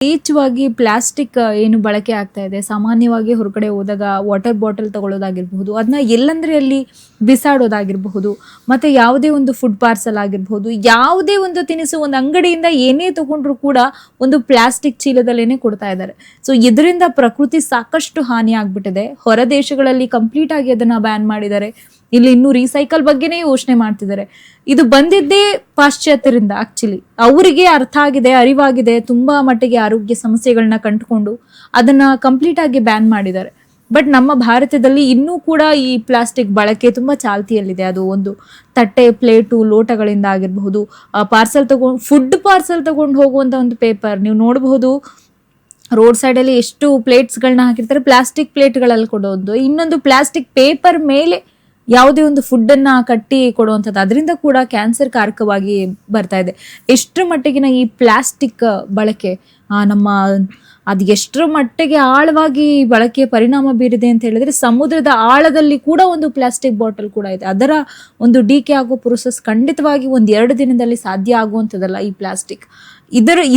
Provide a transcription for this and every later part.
ಯಥೇಚ್ಛವಾಗಿ ಪ್ಲಾಸ್ಟಿಕ್ ಏನು ಬಳಕೆ ಆಗ್ತಾ ಇದೆ, ಸಾಮಾನ್ಯವಾಗಿ ಹೊರಗಡೆ ಹೋದಾಗ ವಾಟರ್ ಬಾಟಲ್ ತಗೊಳ್ಳೋದಾಗಿರಬಹುದು, ಅದನ್ನ ಎಲ್ಲಂದ್ರೆ ಅಲ್ಲಿ ಬಿಸಾಡೋದಾಗಿರಬಹುದು, ಮತ್ತೆ ಯಾವುದೇ ಒಂದು ಫುಡ್ ಪಾರ್ಸಲ್ ಆಗಿರಬಹುದು, ಯಾವುದೇ ಒಂದು ತಿನಿಸು ಒಂದು ಅಂಗಡಿಯಿಂದ ಏನೇ ತಗೊಂಡ್ರು ಕೂಡ ಒಂದು ಪ್ಲಾಸ್ಟಿಕ್ ಚೀಲದಲ್ಲೇನೆ ಕೊಡ್ತಾ ಇದ್ದಾರೆ. ಸೊ ಇದರಿಂದ ಪ್ರಕೃತಿ ಸಾಕಷ್ಟು ಹಾನಿ ಆಗ್ಬಿಟ್ಟಿದೆ. ಹೊರ ದೇಶಗಳಲ್ಲಿ ಕಂಪ್ಲೀಟ್ ಆಗಿ ಅದನ್ನ ಬ್ಯಾನ್ ಮಾಡಿದ್ದಾರೆ. ಇಲ್ಲಿ ಇನ್ನೂ ರೀಸೈಕಲ್ ಬಗ್ಗೆನೇ ಯೋಚನೆ ಮಾಡ್ತಿದ್ದಾರೆ. ಇದು ಬಂದಿದ್ದೇ ಪಾಶ್ಚಾತ್ಯರಿಂದ. ಆಕ್ಚುಲಿ ಅವರಿಗೆ ಅರ್ಥ ಆಗಿದೆ, ಅರಿವಾಗಿದೆ, ತುಂಬಾ ಮಟ್ಟಿಗೆ ಆರೋಗ್ಯ ಸಮಸ್ಯೆಗಳನ್ನ ಕಂಡುಕೊಂಡು ಅದನ್ನ ಕಂಪ್ಲೀಟ್ ಆಗಿ ಬ್ಯಾನ್ ಮಾಡಿದ್ದಾರೆ. ಬಟ್ ನಮ್ಮ ಭಾರತದಲ್ಲಿ ಇನ್ನೂ ಕೂಡ ಈ ಪ್ಲಾಸ್ಟಿಕ್ ಬಳಕೆ ತುಂಬಾ ಚಾಲ್ತಿಯಲ್ಲಿದೆ. ಅದು ಒಂದು ತಟ್ಟೆ, ಪ್ಲೇಟು, ಲೋಟಗಳಿಂದ ಆಗಿರಬಹುದು, ಫುಡ್ ಪಾರ್ಸಲ್ ತಗೊಂಡು ಹೋಗುವಂತ ಒಂದು ಪೇಪರ್ ನೀವು ನೋಡಬಹುದು. ರೋಡ್ ಸೈಡ್ ಅಲ್ಲಿ ಎಷ್ಟು ಪ್ಲೇಟ್ಸ್ಗಳನ್ನ ಹಾಕಿರ್ತಾರೆ, ಪ್ಲಾಸ್ಟಿಕ್ ಪ್ಲೇಟ್ಗಳಲ್ಲಿ ಕೊಡೋದು. ಇನ್ನೊಂದು ಪ್ಲಾಸ್ಟಿಕ್ ಪೇಪರ್ ಮೇಲೆ ಯಾವುದೇ ಒಂದು ಫುಡ್ ಅನ್ನ ಕಟ್ಟಿ ಕೊಡುವಂಥದ್ದು, ಅದರಿಂದ ಕೂಡ ಕ್ಯಾನ್ಸರ್ ಕಾರಕವಾಗಿ ಬರ್ತಾ ಇದೆ. ಎಷ್ಟರ ಮಟ್ಟಿಗಿನ ಈ ಪ್ಲಾಸ್ಟಿಕ್ ಬಳಕೆ ಅದು ಎಷ್ಟರ ಮಟ್ಟಿಗೆ ಆಳವಾಗಿ ಬಳಕೆ ಪರಿಣಾಮ ಬೀರಿದೆ ಅಂತ ಹೇಳಿದ್ರೆ, ಸಮುದ್ರದ ಆಳದಲ್ಲಿ ಕೂಡ ಒಂದು ಪ್ಲಾಸ್ಟಿಕ್ ಬಾಟಲ್ ಕೂಡ ಇದೆ. ಅದರ ಒಂದು ಡಿಕೆ ಆಗೋ ಪ್ರೊಸೆಸ್ ಖಂಡಿತವಾಗಿ 1-2 ದಿನದಲ್ಲಿ ಸಾಧ್ಯ ಆಗುವಂಥದ್ದಲ್ಲ ಈ ಪ್ಲಾಸ್ಟಿಕ್.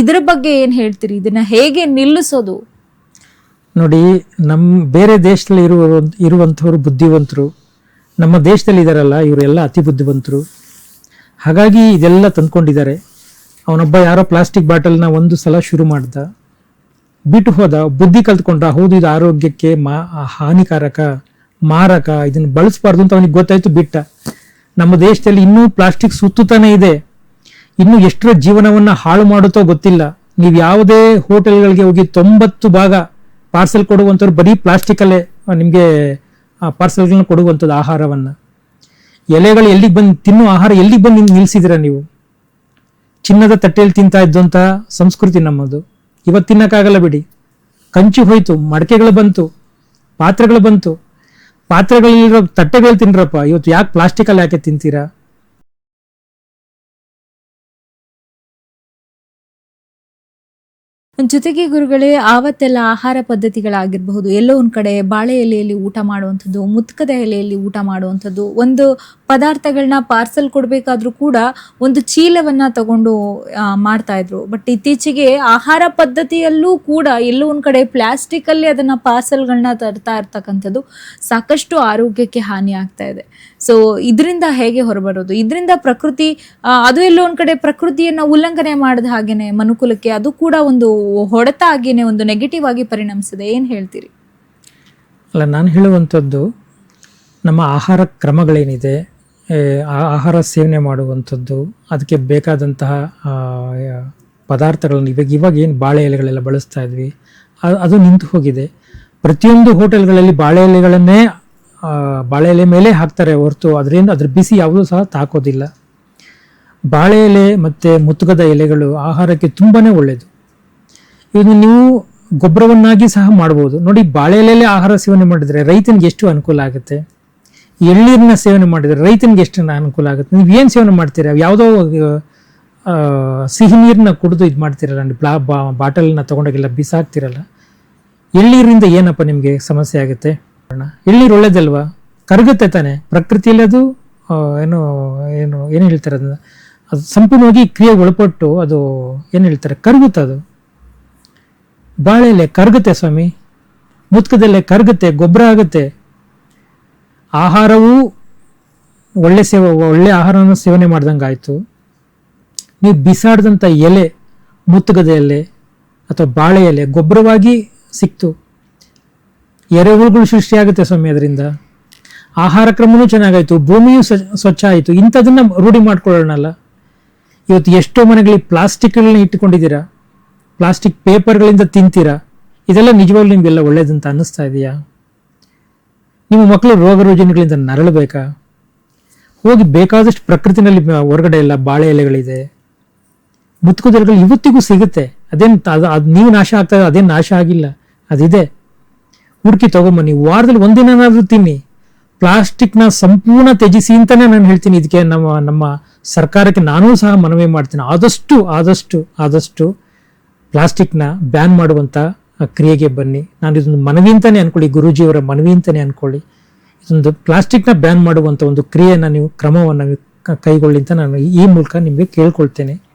ಇದರ ಬಗ್ಗೆ ಏನ್ ಹೇಳ್ತೀರಿ? ಇದನ್ನ ಹೇಗೆ ನಿಲ್ಲಿಸೋದು? ನೋಡಿ, ಬೇರೆ ದೇಶದಲ್ಲಿ ಇರುವಂಥವ್ರು ಬುದ್ಧಿವಂತರು, ನಮ್ಮ ದೇಶದಲ್ಲಿ ಇದಾರಲ್ಲ ಇವರೆಲ್ಲ ಅತಿ ಬುದ್ಧಿವಂತರು. ಹಾಗಾಗಿ ಇದೆಲ್ಲ ತಂದ್ಕೊಂಡಿದ್ದಾರೆ. ಅವನೊಬ್ಬ ಯಾರೋ ಪ್ಲಾಸ್ಟಿಕ್ ಬಾಟಲ್ನ ಒಂದು ಸಲ ಶುರು ಮಾಡ್ದ, ಬಿಟ್ಟು ಹೋದ, ಬುದ್ಧಿ ಕಲ್ತ್ಕೊಂಡ, ಹೌದು ಇದು ಆರೋಗ್ಯಕ್ಕೆ ಹಾನಿಕಾರಕ, ಮಾರಕ, ಇದನ್ನು ಬಳಸಬಾರ್ದು ಅಂತ ಅವನಿಗೆ ಗೊತ್ತಾಯ್ತು, ಬಿಟ್ಟ. ನಮ್ಮ ದೇಶದಲ್ಲಿ ಇನ್ನೂ ಪ್ಲಾಸ್ಟಿಕ್ ಸುತ್ತುತ್ತಾನೆ ಇದೆ. ಇನ್ನು ಎಷ್ಟರ ಜೀವನವನ್ನ ಹಾಳು ಮಾಡುತ್ತೋ ಗೊತ್ತಿಲ್ಲ. ನೀವು ಯಾವುದೇ ಹೋಟೆಲ್ಗಳಿಗೆ ಹೋಗಿ 90 ಭಾಗ ಪಾರ್ಸೆಲ್ ಕೊಡುವಂಥವ್ರು ಬರೀ ಪ್ಲಾಸ್ಟಿಕಲ್ಲೇ ನಿಮಗೆ ಪಾರ್ಸೆಲ್ಗಳನ್ನ ಕೊಡುವಂಥದ್ದು. ಆಹಾರವನ್ನ, ಎಲೆಗಳು ಎಲ್ಲಿಗೆ ಬಂದು ತಿನ್ನೋ ಆಹಾರ ಎಲ್ಲಿಗೆ ಬಂದು ನಿಲ್ಸಿದಿರ ನೀವು? ಚಿನ್ನದ ತಟ್ಟೆಯಲ್ಲಿ ತಿಂತಾ ಇದ್ದಂಥ ಸಂಸ್ಕೃತಿ ನಮ್ಮದು. ಇವತ್ತು ತಿನ್ನಕ್ಕಾಗಲ್ಲ ಬಿಡಿ. ಕಂಚು ಹೋಯ್ತು, ಮಡಕೆಗಳು ಬಂತು, ಪಾತ್ರೆಗಳು ಬಂತು. ಪಾತ್ರೆಗಳಿರೋ ತಟ್ಟೆಗಳು ತಿನ್ರಪ್ಪ. ಇವತ್ತು ಯಾಕೆ ಪ್ಲಾಸ್ಟಿಕಲ್ಲಿ ಯಾಕೆ ತಿಂತೀರಾ? ಜೊತೆಗೆ ಗುರುಗಳೇ, ಆವತ್ತೆಲ್ಲ ಆಹಾರ ಪದ್ಧತಿಗಳಾಗಿರಬಹುದು, ಎಲ್ಲೋ ಒಂದ್ ಕಡೆ ಬಾಳೆ ಎಲೆಯಲ್ಲಿ ಊಟ ಮಾಡುವಂಥದ್ದು, ಮುತ್ಕದ ಎಲೆಯಲ್ಲಿ ಊಟ ಮಾಡುವಂಥದ್ದು, ಒಂದು ಪದಾರ್ಥಗಳನ್ನ ಪಾರ್ಸಲ್ ಕೊಡ್ಬೇಕಾದ್ರೂ ಕೂಡ ಒಂದು ಚೀಲವನ್ನ ತಗೊಂಡು ಮಾಡ್ತಾ ಇದ್ರು. ಬಟ್ ಇತ್ತೀಚೆಗೆ ಆಹಾರ ಪದ್ಧತಿಯಲ್ಲೂ ಕೂಡ ಎಲ್ಲೋ ಒಂದ್ ಕಡೆ ಪ್ಲಾಸ್ಟಿಕ್ ಅಲ್ಲಿ ಅದನ್ನ ಪಾರ್ಸಲ್ಗಳನ್ನ ತರ್ತಾ ಇರ್ತಕ್ಕಂಥದ್ದು ಸಾಕಷ್ಟು ಆರೋಗ್ಯಕ್ಕೆ ಹಾನಿ ಆಗ್ತಾ ಇದೆ. ಸೊ ಇದರಿಂದ ಹೇಗೆ ಹೊರಬರೋದು? ಇದರಿಂದ ಪ್ರಕೃತಿ ಅದು ಎಲ್ಲೋ ಒಂದ್ ಕಡೆ ಪ್ರಕೃತಿಯನ್ನ ಉಲ್ಲಂಘನೆ ಮಾಡಿದ ಹಾಗೇನೆ ಮನುಕುಲಕ್ಕೆ ಅದು ಕೂಡ ಒಂದು ಹೊಡೆತ ಆಗಿನೇ ಒಂದು ನೆಗೆಟಿವ್ ಆಗಿ ಪರಿಣಮಿಸಿದೆ. ಏನ್ ಹೇಳ್ತೀರಿ? ಅಲ್ಲ, ನಾನು ಹೇಳುವಂಥದ್ದು ನಮ್ಮ ಆಹಾರ ಕ್ರಮಗಳೇನಿದೆ, ಆಹಾರ ಸೇವನೆ ಮಾಡುವಂಥದ್ದು, ಅದಕ್ಕೆ ಬೇಕಾದಂತಹ ಪದಾರ್ಥಗಳನ್ನು ಇವಾಗ ಏನು ಬಾಳೆ ಎಲೆಗಳೆಲ್ಲ ಬಳಸ್ತಾ ಇದ್ವಿ, ಅದು ನಿಂತು ಹೋಗಿದೆ. ಪ್ರತಿಯೊಂದು ಹೋಟೆಲ್ಗಳಲ್ಲಿ ಬಾಳೆ ಎಲೆ ಮೇಲೆ ಹಾಕ್ತಾರೆ ಹೊರತು ಅದ್ರ ಬಿಸಿ ಯಾವುದೂ ಸಹ ತಾಕೋದಿಲ್ಲ. ಬಾಳೆ ಎಲೆ ಮತ್ತು ಮುತ್ತುಗದ ಎಲೆಗಳು ಆಹಾರಕ್ಕೆ ತುಂಬಾನೇ ಒಳ್ಳೆಯದು. ಇದನ್ನು ನೀವು ಗೊಬ್ಬರವನ್ನಾಗಿ ಸಹ ಮಾಡ್ಬೋದು. ನೋಡಿ, ಬಾಳೆ ಎಲೆಯಲ್ಲೇ ಆಹಾರ ಸೇವನೆ ಮಾಡಿದರೆ ರೈತನಿಗೆ ಎಷ್ಟು ಅನುಕೂಲ ಆಗುತ್ತೆ. ಎಳ್ನೀರನ್ನ ಸೇವನೆ ಮಾಡಿದರೆ ರೈತನಿಗೆ ಎಷ್ಟು ಅನುಕೂಲ ಆಗುತ್ತೆ. ನೀವು ಏನು ಸೇವನೆ ಮಾಡ್ತೀರಾ? ಯಾವುದೋ ಸಿಹಿ ನೀರನ್ನ ಕುಡಿದು ಇದು ಮಾಡ್ತಿರಲ್ಲ, ಬಾಟಲ್ನ ತೊಗೊಂಡೋಗೆಲ್ಲ ಬಿಸಾಕ್ತಿರಲ್ಲ. ಎಳ್ನೀರಿಂದ ಏನಪ್ಪ ನಿಮಗೆ ಸಮಸ್ಯೆ ಆಗುತ್ತೆ? ಎಳ್ನೀರು ಒಳ್ಳೇದಲ್ವಾ? ಕರಗುತ್ತೆ ತಾನೆ. ಪ್ರಕೃತಿಯಲ್ಲಿ ಅದು ಏನು ಹೇಳ್ತಾರೆ, ಅದು ಸಂಪೂರ್ಣವಾಗಿ ಕ್ರಿಯೆಗೆ ಒಳಪಟ್ಟು ಅದು ಏನು ಹೇಳ್ತಾರೆ, ಕರಗುತ್ತೆ. ಅದು ಬಾಳೆ ಎಲೆ ಕರಗುತ್ತೆ ಸ್ವಾಮಿ, ಮುತ್ಕದೆಲೆ ಕರಗುತ್ತೆ, ಗೊಬ್ಬರ ಆಗುತ್ತೆ. ಆಹಾರವು ಒಳ್ಳೆ ಆಹಾರವನ್ನು ಸೇವನೆ ಮಾಡ್ದಂಗೆ ಆಯಿತು. ನೀವು ಬಿಸಾಡಿದಂಥ ಎಲೆ, ಮುತ್ತುಗದ ಎಲೆ ಅಥವಾ ಬಾಳೆ ಎಲೆ ಗೊಬ್ಬರವಾಗಿ ಸಿಕ್ತು. ಎರೆಹುಳುಗಳು ಸೃಷ್ಟಿಯಾಗುತ್ತೆ ಸ್ವಾಮಿ. ಅದರಿಂದ ಆಹಾರ ಕ್ರಮವೂ ಚೆನ್ನಾಗಾಯ್ತು, ಭೂಮಿಯೂ ಸ್ವಚ್ಛ ಆಯಿತು. ಇಂಥದನ್ನ ರೂಢಿ ಮಾಡ್ಕೊಳ್ಳೋಣಲ್ಲ. ಇವತ್ತು ಎಷ್ಟೋ ಮನೆಗಳಿಗೆ ಪ್ಲಾಸ್ಟಿಕ್ಗಳನ್ನ ಇಟ್ಟುಕೊಂಡಿದ್ದೀರಾ, ಪ್ಲಾಸ್ಟಿಕ್ ಪೇಪರ್ಗಳಿಂದ ತಿಂತೀರಾ. ಇದೆಲ್ಲ ನಿಜವಾಗ್ಲೂ ನಿಮಗೆಲ್ಲ ಒಳ್ಳೇದಂತ ಅನ್ನಿಸ್ತಾ ಇದೆಯಾ? ನಿಮ್ಮ ಮಕ್ಕಳು ರೋಗ ರುಜಿನಗಳಿಂದ ನರಳಬೇಕಾ? ಹೋಗಿ ಬೇಕಾದಷ್ಟು ಪ್ರಕೃತಿನಲ್ಲಿ ಹೊರಗಡೆ ಎಲ್ಲ ಬಾಳೆ ಎಲೆಗಳಿದೆ, ಮುತ್ಕದ ಎಲೆಗಳು ಇವತ್ತಿಗೂ ಸಿಗುತ್ತೆ. ಅದು ನೀವು ನಾಶ ಆಗ್ತಾ ಇದೆ, ಅದೇನು ನಾಶ ಆಗಿಲ್ಲ, ಅದಿದೆ. ಹುಡುಕಿ ತಗೊಂಬನ್ನಿ, ವಾರದಲ್ಲಿ ಒಂದಿನಾದ್ರೂ ತಿನ್ನಿ. ಪ್ಲಾಸ್ಟಿಕ್ನ ಸಂಪೂರ್ಣ ತ್ಯಜಿಸಿ ಅಂತಾನೆ ನಾನು ಹೇಳ್ತೀನಿ. ಇದಕ್ಕೆ ನಮ್ಮ ಸರ್ಕಾರಕ್ಕೆ ನಾನೂ ಸಹ ಮನವಿ ಮಾಡ್ತೀನಿ. ಆದಷ್ಟು ಪ್ಲಾಸ್ಟಿಕ್ನ ಬ್ಯಾನ್ ಮಾಡುವಂಥ ಕ್ರಿಯೆಗೆ ಬನ್ನಿ. ನಾನು ಇದೊಂದು ಮನವಿ ಅಂತಾನೆ ಅನ್ಕೊಳ್ಳಿ, ಗುರೂಜಿಯವರ ಮನವಿ ಅಂತಾನೆ ಅನ್ಕೊಳ್ಳಿ. ಇದೊಂದು ಪ್ಲಾಸ್ಟಿಕ್ನ ಬ್ಯಾನ್ ಮಾಡುವಂಥ ಒಂದು ಕ್ರಿಯೆಯನ್ನು ನೀವು ಕ್ರಮವನ್ನು ಕೈಗೊಳ್ಳಿ ಅಂತ ನಾನು ಈ ಮೂಲಕ ನಿಮಗೆ ಕೇಳ್ಕೊಳ್ತೇನೆ.